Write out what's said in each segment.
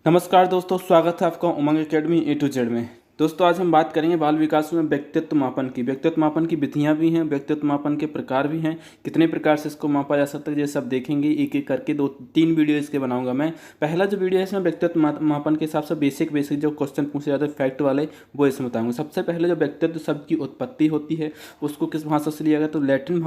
नमस्कार दोस्तों, स्वागत है आपका उमंग एकेडमी ए टू जेड में। दोस्तों आज हम बात करेंगे बाल विकास में व्यक्तित्व मापन की। व्यक्तित्व मापन की विधियां भी हैं, व्यक्तित्व मापन के प्रकार भी हैं, कितने प्रकार से इसको मापा जा सकता है ये सब देखेंगे। एक एक करके 2-3 वीडियो इसके बनाऊंगा मैं। पहला जो वीडियो है इसमें व्यक्तित्व मापन के हिसाब से बेसिक जो क्वेश्चन पूछे जाते हैं फैक्ट वाले, वो इसमें बताऊँगा। सबसे पहले जो व्यक्तित्व शब्द की उत्पत्ति होती है उसको किस भाषा से लिया गया, तो लैटिन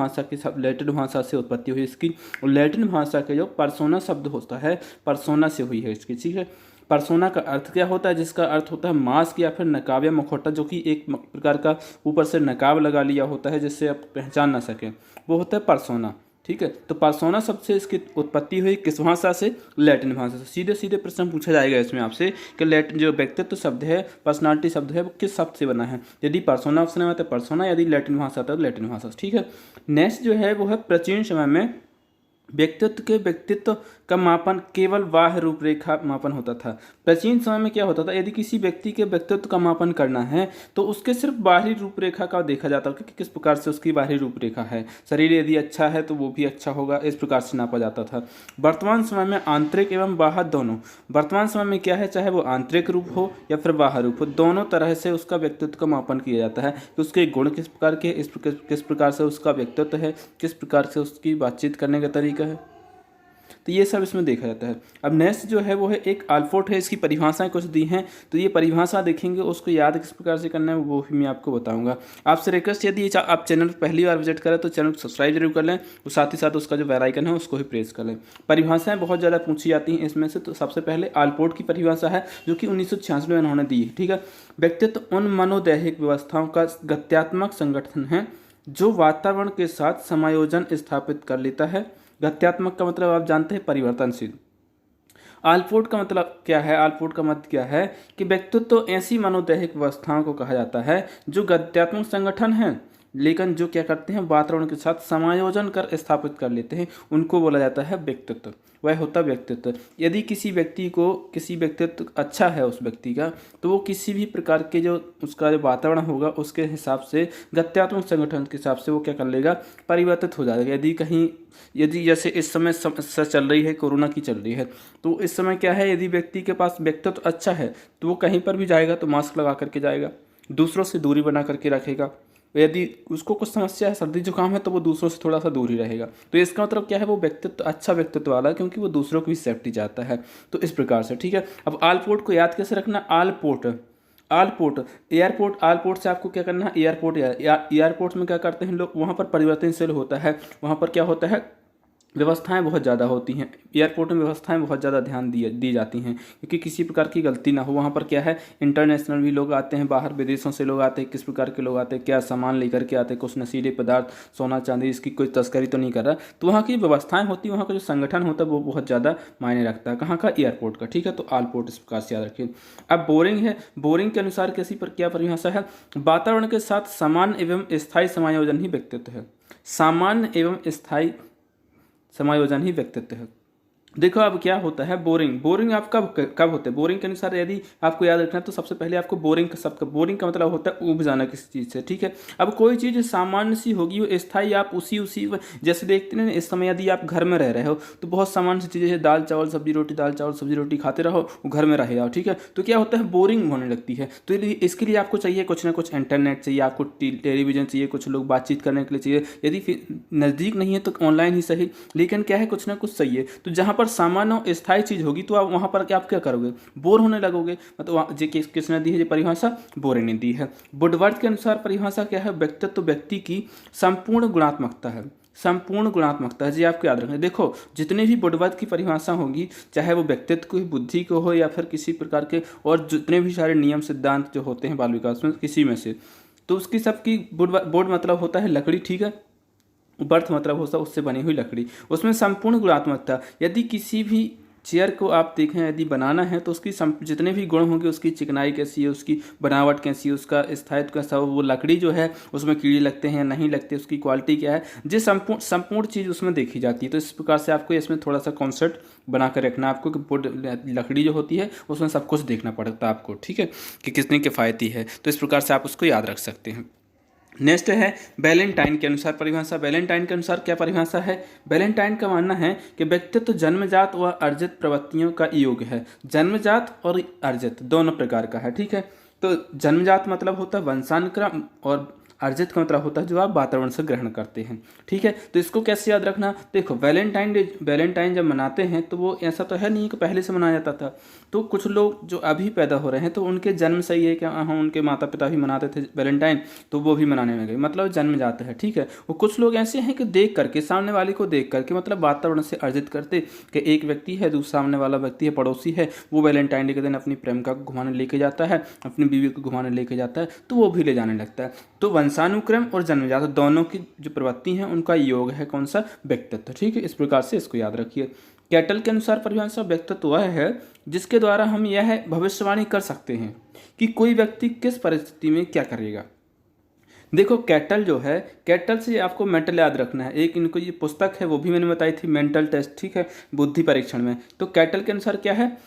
भाषा से उत्पत्ति हुई इसकी। और लैटिन भाषा के जो पर्सोना शब्द होता है, पर्सोना से हुई है इसकी, ठीक है। पर्सोना का अर्थ क्या होता है, जिसका अर्थ होता है मास्क या फिर नकाब या मुखौटा, जो कि एक प्रकार का ऊपर से नकाब लगा लिया होता है जिससे आप पहचान ना सकें, वो होता है पर्सोना, ठीक है। तो पर्सोना शब्द से इसकी उत्पत्ति हुई किस भाषा से, लैटिन भाषा से। सीधे सीधे प्रश्न पूछा जाएगा इसमें आपसे कि लैटिन जो व्यक्तित्व शब्द है, पर्सनालिटी शब्द है, वो किस शब्द से बना है। यदि पर्सोना ऑप्शन में तो पर्सोना, यदि लैटिन भाषा आता है तो लैटिन भाषा, ठीक है। नेक्स्ट जो है वो है प्राचीन समय में व्यक्तित्व का मापन केवल बाह्य रूपरेखा मापन होता था। प्राचीन समय में क्या होता था, यदि किसी व्यक्ति के व्यक्तित्व का मापन करना है तो उसके सिर्फ बाहरी रूपरेखा का देखा जाता था कि किस प्रकार से उसकी बाहरी रूपरेखा है। शरीर यदि अच्छा है तो वो भी अच्छा होगा, इस प्रकार से नापा जाता था। वर्तमान समय में आंतरिक एवं बाह्य दोनों, वर्तमान समय में क्या है, चाहे वो आंतरिक रूप हो या फिर बाह्य रूप हो, दोनों तरह से उसका व्यक्तित्व का मापन किया जाता है कि उसके गुण किस प्रकार के, किस प्रकार से उसका व्यक्तित्व है, किस प्रकार से उसकी बातचीत करने का तरीका है, तो ये सब इसमें देखा जाता है। अब नेक्स्ट जो है वो है एक आल्पोर्ट है, इसकी परिभाषाएं कुछ दी हैं, तो ये परिभाषा देखेंगे, उसको याद किस प्रकार से करना है वो भी मैं आपको बताऊंगा। आपसे रिक्वेस्ट, यदि आप चैनल पहली बार विजिट करें तो चैनल को सब्सक्राइब जरूर कर लें और साथ ही साथ उसका जो बेल आइकन है उसको भी प्रेस कर लें। परिभाषाएं बहुत ज़्यादा पूछी जाती हैं इसमें से, तो सबसे पहले आल्पोर्ट की परिभाषा है जो कि 1966 में उन्होंने दी है, ठीक है। व्यक्तित्व उन मनोदैहिक व्यवस्थाओं का गत्यात्मक संगठन है जो वातावरण के साथ समायोजन स्थापित कर लेता है। गत्यात्मक का मतलब आप जानते हैं परिवर्तनशील। आल्पोर्ट का मतलब क्या है, आल्पोर्ट का मत क्या है कि व्यक्तित्व तो ऐसी मनोदैहिक व्यवस्थाओं को कहा जाता है जो गत्यात्मक संगठन है लेकिन जो क्या करते हैं, वातावरण के साथ समायोजन कर स्थापित कर लेते हैं, उनको बोला जाता है व्यक्तित्व। वह होता व्यक्तित्व। यदि किसी व्यक्तित्व अच्छा है उस व्यक्ति का, तो वो किसी भी प्रकार के जो उसका जो वातावरण होगा उसके हिसाब से, गत्यात्मक संगठन के हिसाब से वो क्या कर लेगा, परिवर्तित हो जाएगा। यदि जैसे इस समय समस्या चल रही है, कोरोना की चल रही है, तो इस समय क्या है, यदि व्यक्ति के पास व्यक्तित्व अच्छा है तो वो कहीं पर भी जाएगा तो मास्क लगा करके जाएगा, दूसरों से दूरी बना करके रखेगा। यदि उसको कुछ समस्या है, सर्दी जुकाम है, तो वो दूसरों से थोड़ा सा दूर ही रहेगा। तो इसका मतलब क्या है, वो व्यक्तित्व अच्छा व्यक्तित्व वाला है क्योंकि वो दूसरों की भी सेफ्टी चाहता है। तो इस प्रकार से, ठीक है। अब आलपोर्ट को याद कैसे रखना, आलपोर्ट एयरपोर्ट, आलपोर्ट से आपको क्या करना है, एयरपोर्ट में क्या करते हैं लोग, वहाँ पर परिवर्तनशील होता है, वहाँ पर क्या होता है, व्यवस्थाएं बहुत ज़्यादा होती हैं। एयरपोर्ट में व्यवस्थाएं बहुत ज़्यादा ध्यान दी जाती हैं क्योंकि किसी प्रकार की गलती ना हो। वहाँ पर क्या है, इंटरनेशनल भी लोग आते हैं, बाहर विदेशों से लोग आते हैं, किस प्रकार के लोग आते हैं, क्या सामान लेकर के आते हैं, कुछ नशीले पदार्थ, सोना चांदी, इसकी कोई तस्करी तो नहीं कर रहा। तो वहाँ की व्यवस्थाएं होती हैं, वहाँ का जो संगठन होता है वो बहुत ज़्यादा मायने रखता है। कहाँ का, एयरपोर्ट का, ठीक है। तो आलपोर्ट इस प्रकार से याद रखिए। अब बोरिंग है, बोरिंग के अनुसार कैसी पर क्या परिभाषा है, वातावरण के साथ सामान्य एवं स्थायी समायोजन ही व्यक्तित्व है। सामान्य एवं स्थायी समायोजन ही व्यक्तित्व है। देखो अब क्या होता है, बोरिंग आप कब होते हैं, बोरिंग के अनुसार यदि आपको याद रखना है तो सबसे पहले आपको बोरिंग का मतलब होता है ऊब जाना किसी चीज़ से, ठीक है। अब कोई चीज़ सामान्य सी होगी वो स्थायी, आप उसी जैसे देखते हैं इस समय यदि आप घर में रह रहे हो तो बहुत सामान्य सी चीज़ें जैसे दाल चावल सब्जी रोटी खाते रहो, वो घर में रह जाओ, ठीक है। तो क्या होता है, बोरिंग होने लगती है। तो इसके लिए आपको चाहिए कुछ ना कुछ, इंटरनेट चाहिए, आपको टेलीविजन चाहिए, कुछ लोग बातचीत करने के लिए चाहिए। यदि नज़दीक नहीं है तो ऑनलाइन ही सही, लेकिन क्या है, कुछ ना कुछ चाहिए। तो जहाँ पर सामान्य स्थायी चीज होगी तो आप वहां पर आप क्या करोगे, बोर होने लगोगे। मतलब किसने दी है ये परिभाषा, बोरे ने दी है। वुडवर्थ के अनुसार परिभाषा क्या है, व्यक्तित्व व्यक्ति की संपूर्ण गुणात्मकता है। संपूर्ण गुणात्मकता है जी, आपको याद रखना। देखो जितनी भी वुडवर्थ की परिभाषा होगी, चाहे वो व्यक्तित्व को, बुद्धि को हो या फिर किसी प्रकार के और जितने भी सारे नियम सिद्धांत जो होते हैं बाल विकास में किसी में से, तो उसकी सबकी बोर्ड मतलब होता है लकड़ी, ठीक है। बर्थ मतलब होता है उससे बनी हुई लकड़ी। उसमें संपूर्ण गुणात्मकता, यदि किसी भी चेयर को आप देखें यदि बनाना है तो उसकी जितने भी गुण होंगे, उसकी चिकनाई कैसी है, उसकी बनावट कैसी है, उसका स्थायित्व कैसा हो, वो लकड़ी जो है उसमें कीड़े लगते हैं या नहीं लगते, उसकी क्वालिटी क्या है, जो संपूर्ण चीज़ उसमें देखी जाती है। तो इस प्रकार से आपको इसमें थोड़ा सा कॉन्सेप्ट बना कर रखना आपको कि लकड़ी जो होती है उसमें सब कुछ देखना पड़ता है आपको, ठीक है, कि कितनी किफ़ायती है। तो इस प्रकार से आप उसको याद रख सकते हैं। नेक्स्ट है वैलेंटाइन के अनुसार परिभाषा। वैलेंटाइन के अनुसार क्या परिभाषा है? वैलेंटाइन का मानना है कि व्यक्तित्व जन्मजात व अर्जित प्रवृत्तियों का योग है। जन्मजात और अर्जित दोनों प्रकार का है, ठीक है। तो जन्मजात मतलब होता है वंशानुक्रम, और अर्जित का मतलब होता है जो आप वातावरण से ग्रहण करते हैं, ठीक है। तो इसको कैसे याद रखना? देखो, वैलेंटाइन जब मनाते हैं तो वो ऐसा तो है नहीं कि पहले से मनाया जाता था। तो कुछ लोग जो अभी पैदा हो रहे हैं तो उनके जन्म से ही है कि हाँ, उनके माता पिता भी मनाते थे वैलेंटाइन, तो वो भी मनाने लगे, मतलब जन्म जाता है, ठीक है। वो कुछ लोग ऐसे हैं कि देख करके, सामने वाले को देख करके, मतलब वातावरण से अर्जित करते कि एक व्यक्ति है, दूसरा सामने वाला व्यक्ति है, पड़ोसी है, वो वैलेंटाइन डे के दिन अपनी प्रेमिका को घुमाने लेके जाता है, अपनी बीवी को घुमाने लेके जाता है, तो वो भी ले जाने लगता है। तो वंशानुक्रम और जन्मजात दोनों की जो प्रवृत्ति है उनका योग है कौन सा? व्यक्तित्व, ठीक है। इस प्रकार से इसको याद रखिए। कैटल के अनुसार परिभाषा व्यक्तित्व वह है जिसके द्वारा हम यह भविष्यवाणी कर सकते हैं कि कोई व्यक्ति किस परिस्थिति में क्या करेगा। देखो, कैटल जो है, कैटल से आपको मेंटल याद रखना है। एक इनको ये पुस्तक है वो भी मैंने बताई थी, मेंटल टेस्ट, ठीक है, बुद्धि परीक्षण में। तो कैटल के अनुसार क्या है?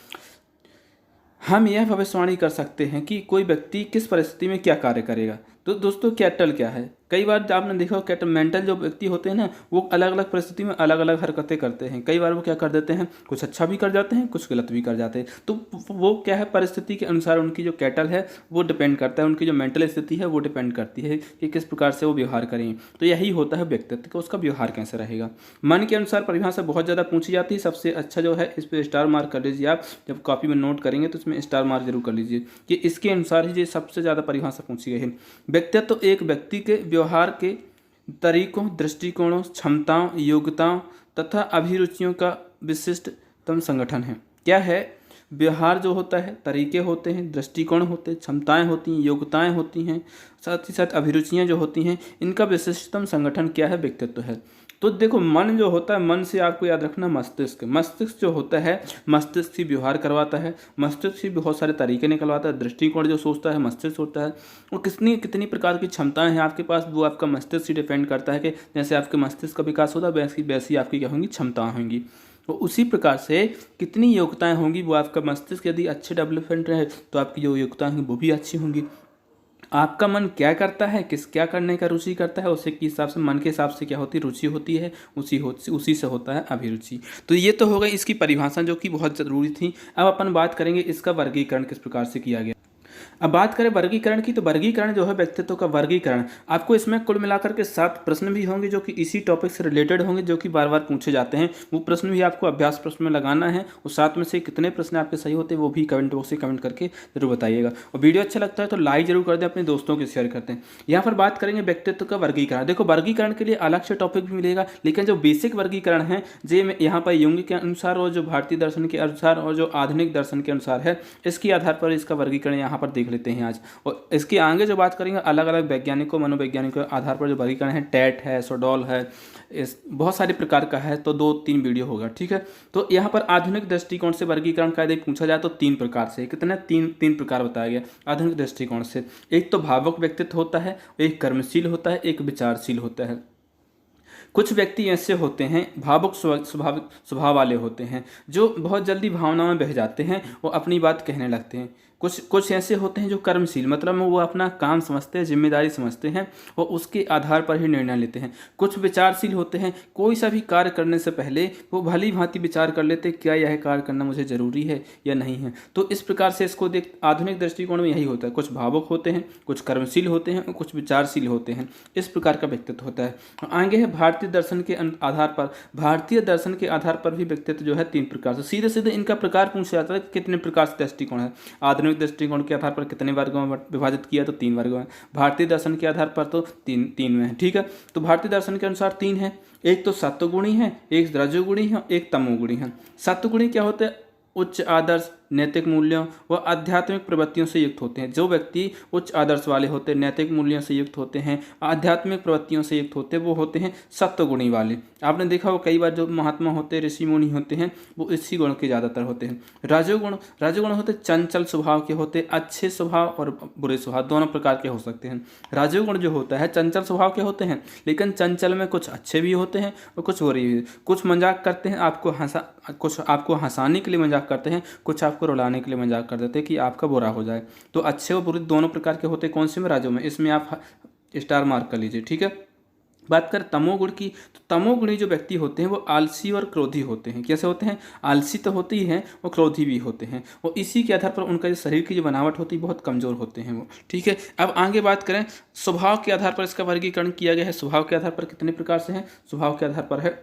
हम यह भविष्यवाणी कर सकते हैं कि कोई व्यक्ति किस परिस्थिति में क्या कार्य करेगा। तो दोस्तों, कैटल क्या है? कई बार आपने देखा कैटल मेंटल जो व्यक्ति होते हैं ना, वो अलग अलग परिस्थिति में अलग अलग हरकतें करते हैं। कई बार वो क्या कर देते हैं, कुछ अच्छा भी कर जाते हैं, कुछ गलत भी कर जाते हैं। तो वो क्या है, परिस्थिति के अनुसार उनकी जो कैटल है वो डिपेंड करता है, उनकी जो मेंटल स्थिति है वो डिपेंड करती है कि किस प्रकार से वो व्यवहार करें। तो यही होता है व्यक्तित्व का, उसका व्यवहार कैसे रहेगा। मन के अनुसार परिभाषा बहुत ज़्यादा पूछी जाती है। सबसे अच्छा जो है, इस पर स्टार मार्क कर लीजिए आप, जब कॉपी में नोट करेंगे तो इसमें स्टार मार्क जरूर कर लीजिए कि इसके अनुसार ही ये सबसे ज़्यादा परिभाषा पूछी गई है। व्यक्तित्व एक व्यक्ति के व्यवहार के तरीकों, दृष्टिकोणों, क्षमताओं, योग्यताओं तथा अभिरुचियों का विशिष्टतम संगठन है। क्या है? व्यवहार जो होता है, तरीके होते हैं, दृष्टिकोण होते हैं, क्षमताएं होती हैं, योग्यताएं होती हैं, साथ ही साथ अभिरुचियां जो होती हैं, इनका विशिष्टतम संगठन क्या है? व्यक्तित्व है। तो देखो, मन जो होता है, मन से आपको याद रखना मस्तिष्क। मस्तिष्क जो होता है, मस्तिष्क ही व्यवहार करवाता है, मस्तिष्क ही बहुत सारे तरीके निकलवाता है। दृष्टिकोण जो सोचता है मस्तिष्क होता है, और कितनी कितनी प्रकार की क्षमताएं हैं आपके पास, वो आपका मस्तिष्क ही डिपेंड करता है कि जैसे आपके मस्तिष्क का विकास होता है वैसी वैसी आपकी क्या होंगी, क्षमताएं होंगी। तो उसी प्रकार से कितनी योग्यताएं होंगी, वो आपका मस्तिष्क यदि अच्छे डेवलपमेंट रहे तो आपकी जो योग्यताएं होंगी वो भी अच्छी होंगी। आपका मन क्या करता है, क्या करने का रुचि करता है, उसी के हिसाब से, मन के हिसाब से क्या होती है, रुचि होती है, उसी से होता है अभिरुचि। तो ये तो हो गई इसकी परिभाषा जो कि बहुत ज़रूरी थी। अब अपन बात करेंगे इसका वर्गीकरण किस प्रकार से किया गया। अब बात करें वर्गीकरण की, तो वर्गीकरण जो है व्यक्तित्व का वर्गीकरण, आपको इसमें कुल मिलाकर के 7 प्रश्न भी होंगे जो कि इसी टॉपिक से रिलेटेड होंगे, जो कि बार बार पूछे जाते हैं। वो प्रश्न भी आपको अभ्यास प्रश्न में लगाना है, और 7 में से कितने प्रश्न आपके सही होते हैं वो भी कमेंट बॉक्स से कमेंट करके जरूर बताइएगा। और वीडियो अच्छा लगता है तो लाइक जरूर कर दें, अपने दोस्तों के शेयर करते हैं। यहाँ पर बात करेंगे व्यक्तित्व का वर्गीकरण। देखो, वर्गीकरण के लिए अलग से टॉपिक भी मिलेगा, लेकिन जो बेसिक वर्गीकरण है जो यहाँ पर युंग के अनुसार और जो भारतीय दर्शन के अनुसार और जो आधुनिक दर्शन के अनुसार है, इसके आधार पर इसका वर्गीकरण यहाँ पर देख लेते हैं आज। और इसके आगे जो बात करेंगे अलग अलग वैज्ञानिकों, मनोवैज्ञानिकों के आधार पर जो वर्गीकरण है, टैट है, सोडॉल है, इस बहुत सारे प्रकार का है, तो 2-3 वीडियो होगा, ठीक है। तो यहाँ पर आधुनिक दृष्टिकोण से वर्गीकरण का यदि पूछा जाए तो 3 प्रकार से, कितने, तीन प्रकार बताया गया आधुनिक दृष्टिकोण से। एक तो भावुक व्यक्तित्व होता है, एक कर्मशील होता है, एक विचारशील होता है। कुछ व्यक्ति ऐसे होते हैं, भावुक स्वभाव वाले होते हैं, जो बहुत जल्दी भावनाओं में बह जाते हैं और अपनी बात कहने लगते हैं। कुछ ऐसे होते हैं जो कर्मशील, मतलब वो अपना काम समझते हैं, जिम्मेदारी समझते हैं और उसके आधार पर ही निर्णय लेते हैं। कुछ विचारशील होते हैं, कोई सा भी कार्य करने से पहले वो भली भांति विचार कर लेते हैं क्या यह कार्य करना मुझे जरूरी है या नहीं है। तो इस प्रकार से इसको देख, आधुनिक दृष्टिकोण में यही होता है, कुछ भावुक होते हैं, कुछ कर्मशील होते हैं और कुछ विचारशील होते हैं। इस प्रकार का व्यक्तित्व होता है। आगे है भारतीय दर्शन के आधार पर। भारतीय दर्शन के आधार पर भी व्यक्तित्व जो है 3 प्रकार से, सीधे सीधे इनका प्रकार पूछा जाता है, कितने प्रकार से दृष्टिकोण है। आधुनिक दृष्टिकोण के आधार पर कितने वर्गों में विभाजित किया, तो 3 वर्गों में। भारतीय दर्शन के आधार पर तो तीन में है, ठीक है। तो भारतीय दर्शन के अनुसार 3 है, एक तो सत्वगुणी है, एक रजोगुणी है, एक तमोगुणी है। सत्वगुणी क्या होते हैं? उच्च आदर्श, नैतिक मूल्यों व आध्यात्मिक प्रवृत्तियों से युक्त होते हैं। जो व्यक्ति उच्च आदर्श वाले होते हैं, नैतिक मूल्यों से युक्त होते हैं, आध्यात्मिक प्रवृत्तियों से युक्त होते हैं, वो होते हैं सत्वगुणी वाले। आपने देखा हो कई बार जो महात्मा होते हैं, ऋषि मुनि होते हैं, वो इसी गुण के ज़्यादातर होते हैं। राजोगुण होते चंचल स्वभाव के होते, अच्छे स्वभाव और बुरे स्वभाव दोनों प्रकार के हो सकते हैं। राजोगुण जो होता है चंचल स्वभाव के होते हैं, लेकिन चंचल में कुछ अच्छे भी होते हैं और कुछ बुरे भी। कुछ मजाक करते हैं, कुछ आपको हंसाने के लिए मजाक करते हैं, कुछ आपको रुलाने के लिए मजाक कर देते हैं कि आपका बुरा हो जाए। तो अच्छे और बुरे दोनों प्रकार के होते हैं। कौन से में? राजों में। इसमें आप स्टार मार्क कर लीजिए, ठीक है। बात करें तमोगुण की, तो तमोगुणी जो व्यक्ति होते हैं वो आलसी और क्रोधी होते हैं। कैसे होते हैं? आलसी तो होते ही हैं, वो क्रोधी भी होते हैं, और इसी के आधार पर उनका जो शरीर की जो बनावट होती है बहुत कमज़ोर होते हैं वो, ठीक है। अब आगे बात करें स्वभाव के आधार पर इसका वर्गीकरण किया गया है। स्वभाव के आधार पर कितने प्रकार से हैं? स्वभाव के आधार पर है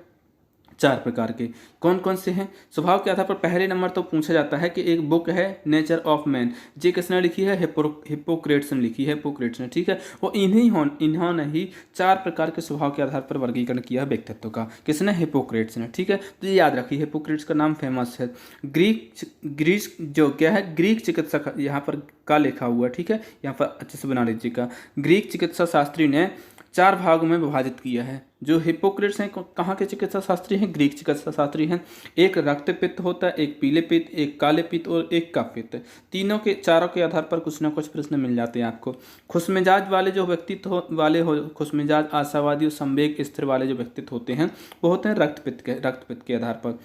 4 प्रकार के। कौन कौन से हैं? स्वभाव के आधार पर पहले नंबर तो पूछा जाता है कि एक बुक है नेचर ऑफ मैन, ये किसने लिखी है? हिप्पोक्रेट्स ने लिखी है, हिप्पोक्रेट्स ने, ठीक है। वो इन्होंने ही 4 प्रकार के स्वभाव के आधार पर वर्गीकरण किया है व्यक्तित्व का। किसने? हिप्पोक्रेट्स ने, ठीक है। तो ये याद रखिए, हिप्पोक्रेट्स का नाम फेमस है। ग्रीक जो क्या है, ग्रीक चिकित्सक यहाँ पर का लिखा हुआ है, ठीक है, यहाँ पर अच्छे से बना लीजिएगा। ग्रीक चिकित्सा शास्त्री ने 4 भागों में विभाजित किया है। जो हिप्पोक्रेट्स हैं कहाँ के चिकित्सा शास्त्री हैं? ग्रीक चिकित्सा शास्त्री हैं। एक रक्त पित्त होता है, एक पीले पित्त, एक काले पित्त और एक कफ पित्त। चारों के आधार पर कुछ ना कुछ प्रश्न मिल जाते हैं आपको। खुशमिजाज वाले जो व्यक्तित्व वाले हो, खुशमिजाज, आशावादी और संवेग स्थिर वाले जो व्यक्तित्व होते हैं वो होते हैं रक्त पित्त के आधार पर।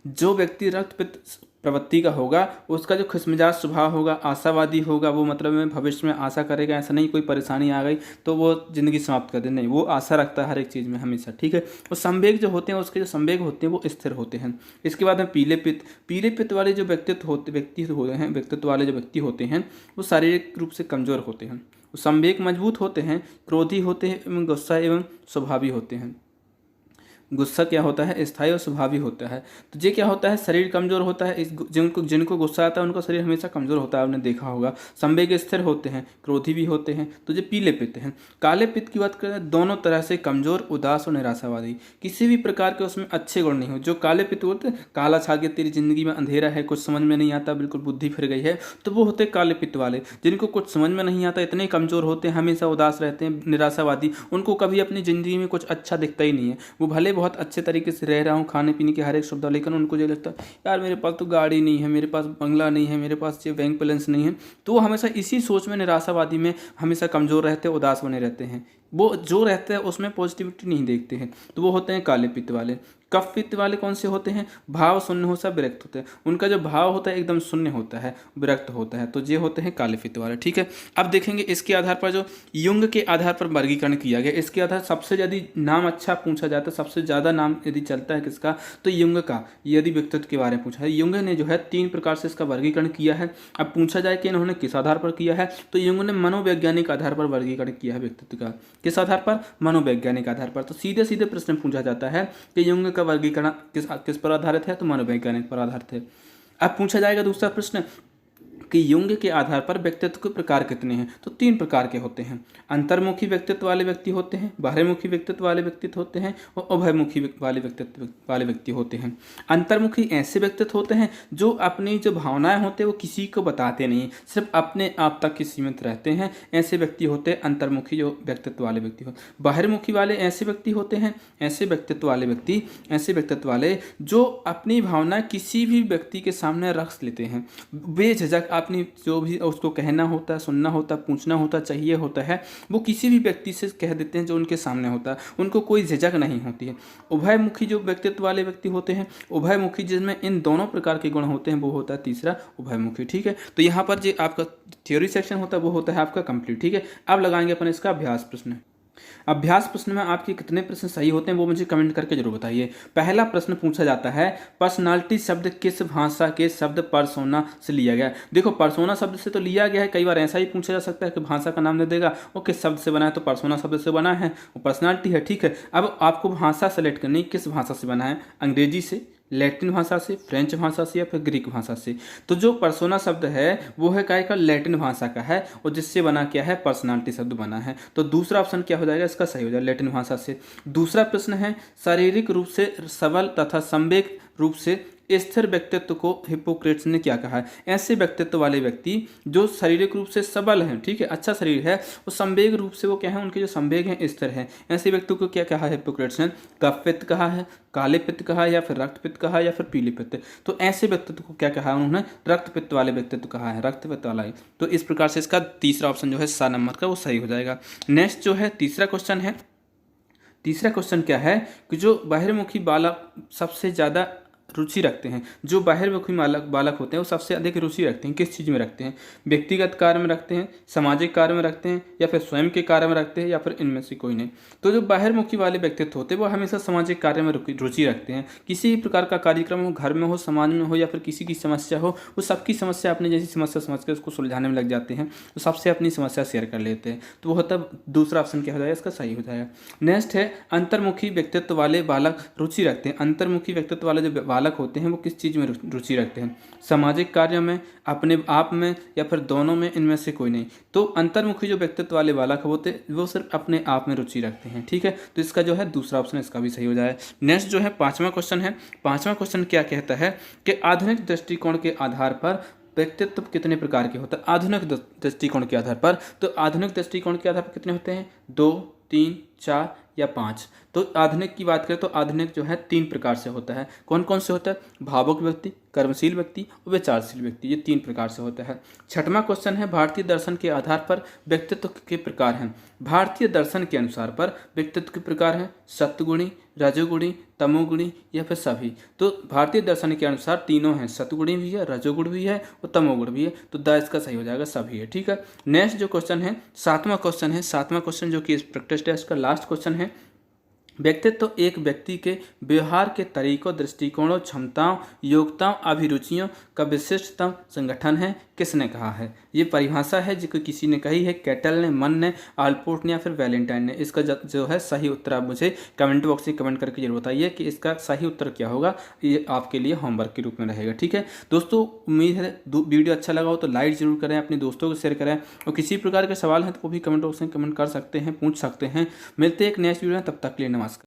जो व्यक्ति रक्त पित्त प्रवृत्ति का होगा उसका जो खुशमिजाज स्वभाव होगा, आशावादी होगा, वो मतलब में भविष्य में आशा करेगा, ऐसा नहीं कोई परेशानी आ गई तो वो ज़िंदगी समाप्त कर दे, नहीं, वो आशा रखता है हर एक चीज़ में हमेशा, ठीक है। और संवेग जो होते हैं, उसके जो संवेग होते हैं वो स्थिर होते हैं। इसके बाद में पीले पित्त वाले जो व्यक्तित्व वाले जो व्यक्ति होते हैं वो शारीरिक रूप से कमज़ोर होते हैं। संवेग मजबूत होते हैं, क्रोधी होते हैं एवं गुस्सा एवं स्वभावी होते हैं। गुस्सा क्या होता है? स्थायी और स्वभावी होता है। तो ये क्या होता है? शरीर कमजोर होता है। जिनको गुस्सा आता है उनका शरीर हमेशा कमजोर होता है, आपने देखा होगा। संवेग स्थिर होते हैं, क्रोधी भी होते हैं। तो ये पीले पित्त हैं। काले पित्त की बात करें, दोनों तरह से कमजोर, उदास और निराशावादी, किसी भी प्रकार के उसमें अच्छे गुण नहीं हो। जो काले पित्त होते हैं, काला छा गया, तेरी जिंदगी में अंधेरा है, कुछ समझ में नहीं आता, बिल्कुल बुद्धि फिर गई है, तो वो होते हैं काले पित्त वाले। जिनको कुछ समझ में नहीं आता, इतने कमजोर होते हैं, हमेशा उदास रहते हैं, निराशावादी, उनको कभी अपनी जिंदगी में कुछ अच्छा दिखता ही नहीं है। वो भले बहुत अच्छे तरीके से रह रहा हूँ, खाने पीने की हर एक सुविधा, लेकिन उनको ये लगता है यार मेरे पास तो गाड़ी नहीं है, मेरे पास बंगला नहीं है, मेरे पास ये बैंक बैलेंस नहीं है। तो वो हमेशा इसी सोच में, निराशावादी में हमेशा कमज़ोर रहते हैं, उदास बने रहते हैं। वो जो रहते हैं उसमें पॉजिटिविटी नहीं देखते हैं, तो वो होते हैं काले पित्त वाले। कफ पित्त वाले कौन से होते हैं? भाव शून्य हो, सब विरक्त होते हैं। उनका जो भाव होता है एकदम शून्य होता है, विरक्त होता है, तो ये होते हैं काले पित्त वाले, ठीक है। अब देखेंगे इसके आधार पर, जो युंग के आधार पर वर्गीकरण किया गया, इसके आधार सबसे यदि नाम अच्छा पूछा जाता है, सबसे ज़्यादा नाम यदि चलता है किसका, तो युंग का। यदि व्यक्तित्व के बारे में पूछा है, युंग ने जो है 3 प्रकार से इसका वर्गीकरण किया है। अब पूछा जाए कि इन्होंने किस आधार पर किया है, तो युंग ने मनोवैज्ञानिक आधार पर वर्गीकरण किया है व्यक्तित्व का। किस आधार पर? मनोवैज्ञानिक आधार पर। तो सीधे सीधे प्रश्न पूछा जाता है कि युंग का वर्गीकरण किस पर आधारित है, तो मनोवैज्ञानिक पर आधारित है। अब पूछा जाएगा दूसरा प्रश्न कि युंग के आधार पर व्यक्तित्व के प्रकार कितने हैं, तो 3 प्रकार के होते हैं। अंतर्मुखी व्यक्तित्व वाले व्यक्ति होते हैं, बाह्यमुखी व्यक्तित्व वाले व्यक्तित्व होते हैं, और उभयमुखी वाले व्यक्ति होते हैं। अंतर्मुखी ऐसे व्यक्तित्व होते हैं जो अपनी जो भावनाएं होते हैं वो किसी को बताते नहीं, सिर्फ अपने आप तक ही सीमित रहते हैं, ऐसे व्यक्ति होते हैं अंतर्मुखी जो व्यक्तित्व वाले व्यक्ति होते हैं। बाह्यमुखी वाले ऐसे व्यक्ति होते हैं, ऐसे व्यक्तित्व वाले जो अपनी भावनाएं किसी भी व्यक्ति के सामने रख लेते हैं, बेझिझक अपनी जो भी उसको कहना होता है, सुनना होता है, पूछना होता, चाहिए होता है, वो किसी भी व्यक्ति से कह देते हैं जो उनके सामने होता है, उनको कोई झिझक नहीं होती है। उभयमुखी जो व्यक्तित्व वाले व्यक्ति होते हैं, उभयमुखी जिसमें इन दोनों प्रकार के गुण होते हैं, वो होता है तीसरा उभयमुखी, ठीक है। तो यहाँ पर जो आपका थ्योरी सेक्शन होता है वो होता है आपका कंप्लीट, ठीक है। अब लगाएंगे अपन इसका अभ्यास प्रश्न। अभ्यास प्रश्न में आपके कितने प्रश्न सही होते हैं वो मुझे कमेंट करके जरूर बताइए। पहला प्रश्न पूछा जाता है, पर्सनालिटी शब्द किस भाषा के शब्द पर्सोना से लिया गया है। देखो, पर्सोना शब्द से तो लिया गया है, कई बार ऐसा ही पूछा जा सकता है कि भाषा का नाम दे देगा, वो किस शब्द से बना है, तो पर्सोना शब्द से बना है, वो पर्सनालिटी है, ठीक है। अब आपको भाषा सेलेक्ट करनी, किस भाषा से बना है, अंग्रेजी से, लैटिन भाषा से, फ्रेंच भाषा से, या फिर ग्रीक भाषा से। तो जो पर्सोना शब्द है वो है काय का, लैटिन भाषा का है, और जिससे बना क्या है, पर्सनालिटी शब्द बना है। तो दूसरा ऑप्शन क्या हो जाएगा, इसका सही हो जाएगा, लैटिन भाषा से। दूसरा प्रश्न है, शारीरिक रूप से सबल तथा संवेग रूप से स्थिर व्यक्तित्व को हिप्पोक्रेट्स ने क्या कहा है। ऐसे व्यक्तित्व वाले व्यक्ति जो शारीरिक रूप से सबल हैं, ठीक है, अच्छा शरीर है, वो संवेग रूप से वो क्या है, उनके जो संवेग हैं स्थिर हैं, ऐसे व्यक्ति को क्या कहा है हिप्पोक्रेट्स ने, कफ पित्त कहा है, काले पित्त कहा है, या फिर रक्त पित्त कहा है, या फिर पीले पित्त। तो ऐसे व्यक्तित्व को क्या कहा है उन्होंने, रक्त पित्त वाले व्यक्तित्व कहा है, रक्त पित्त वाला ही। तो इस प्रकार से इसका तीसरा ऑप्शन जो है 7 नंबर का वो सही हो जाएगा। नेक्स्ट जो है तीसरा क्वेश्चन है, तीसरा क्वेश्चन क्या है कि जो बाह्यमुखी वाला सबसे ज़्यादा रुचि रखते हैं। जो बाहिर्मुखी बालक होते हैं वो सबसे अधिक रुचि रखते हैं किस चीज़ में रखते हैं? व्यक्तिगत कार्य में रखते हैं, सामाजिक कार्य में रखते हैं, या फिर स्वयं के कार्य में रखते हैं, या फिर इनमें से कोई नहीं। तो जो बाहिर्मुखी वाले व्यक्तित्व होते हैं वो हमेशा सामाजिक कार्य में रुचि रखते हैं। किसी भी प्रकार का कार्यक्रम हो, घर में हो, समाज में हो, या फिर किसी की समस्या हो, वो सबकी समस्या अपनी जैसी समस्या समझ कर उसको सुलझाने में लग जाते हैं, तो सबसे अपनी समस्या शेयर कर लेते हैं। तो वो होता दूसरा ऑप्शन क्या हो जाएगा, इसका सही हो जाएगा। नेक्स्ट है अंतर्मुखी व्यक्तित्व वाले बालक रुचि रखते हैं। अंतर्मुखी व्यक्तित्व वाले जो बालक होते हैं वो किस चीज़ में रुचि रखते हैं? सामाजिक कार्य में, अपने आप में, या फिर दोनों में, इनमें से कोई नहीं। तो अंतर्मुखी जो व्यक्तित्व वाले बालक होते हैं वो सिर्फ अपने आप में रुचि रखते हैं। ठीक है, तो इसका जो है दूसरा ऑप्शन इसका भी सही हो जाए। नेक्स्ट जो है पांचवा क्वेश्चन है। पांचवा क्वेश्चन क्या कहता है कि आधुनिक दृष्टिकोण के आधार पर व्यक्तित्व कितने प्रकार के होते हैं? आधुनिक दृष्टिकोण के आधार पर, तो आधुनिक दृष्टिकोण के आधार पर कितने होते हैं? 2, 3, 4 या 5। तो आधुनिक की बात करें तो आधुनिक जो है 3 प्रकार से होता है। कौन कौन से होता है? भावुक व्यक्ति, कर्मशील व्यक्ति और विचारशील व्यक्ति, ये 3 प्रकार से होता है। छठवां क्वेश्चन है भारतीय दर्शन के आधार पर व्यक्तित्व के प्रकार हैं। भारतीय दर्शन के अनुसार पर व्यक्तित्व के प्रकार हैं सत्वगुणी, रजोगुणी, तमोगुणी या फिर सभी। तो भारतीय दर्शन के अनुसार तीनों हैं, सत्वगुणी भी है, रजोगुण भी है और तमोगुण भी है। तो द इसका सही हो जाएगा सभी है। ठीक है, नेक्स्ट जो क्वेश्चन है सातवां क्वेश्चन है। सातवां क्वेश्चन जो कि इस प्रैक्टिस टेस्ट का लास्ट क्वेश्चन है। व्यक्तित्व एक व्यक्ति के व्यवहार के तरीकों, दृष्टिकोणों, क्षमताओं, योग्यताओं, अभिरुचियों का विशिष्टतम संगठन है। किसने कहा है? ये परिभाषा है जो किसी ने कही है, कैटल ने, मन ने, आल्पोर्ट ने या फिर वैलेंटाइन ने। इसका जो है सही उत्तर आप मुझे कमेंट बॉक्स में कमेंट करके जरूर बताइए कि इसका सही उत्तर क्या होगा। ये आपके लिए होमवर्क के रूप में रहेगा। ठीक है दोस्तों, उम्मीद है वीडियो अच्छा लगा हो तो लाइक जरूर करें, अपने दोस्तों को शेयर करें, और किसी प्रकार के सवाल हैं तो वो भी कमेंट बॉक्स में कमेंट कर सकते हैं, पूछ सकते हैं। मिलते हैं एक नेक्स्ट वीडियो में, तब तक के लिए नमस्कार।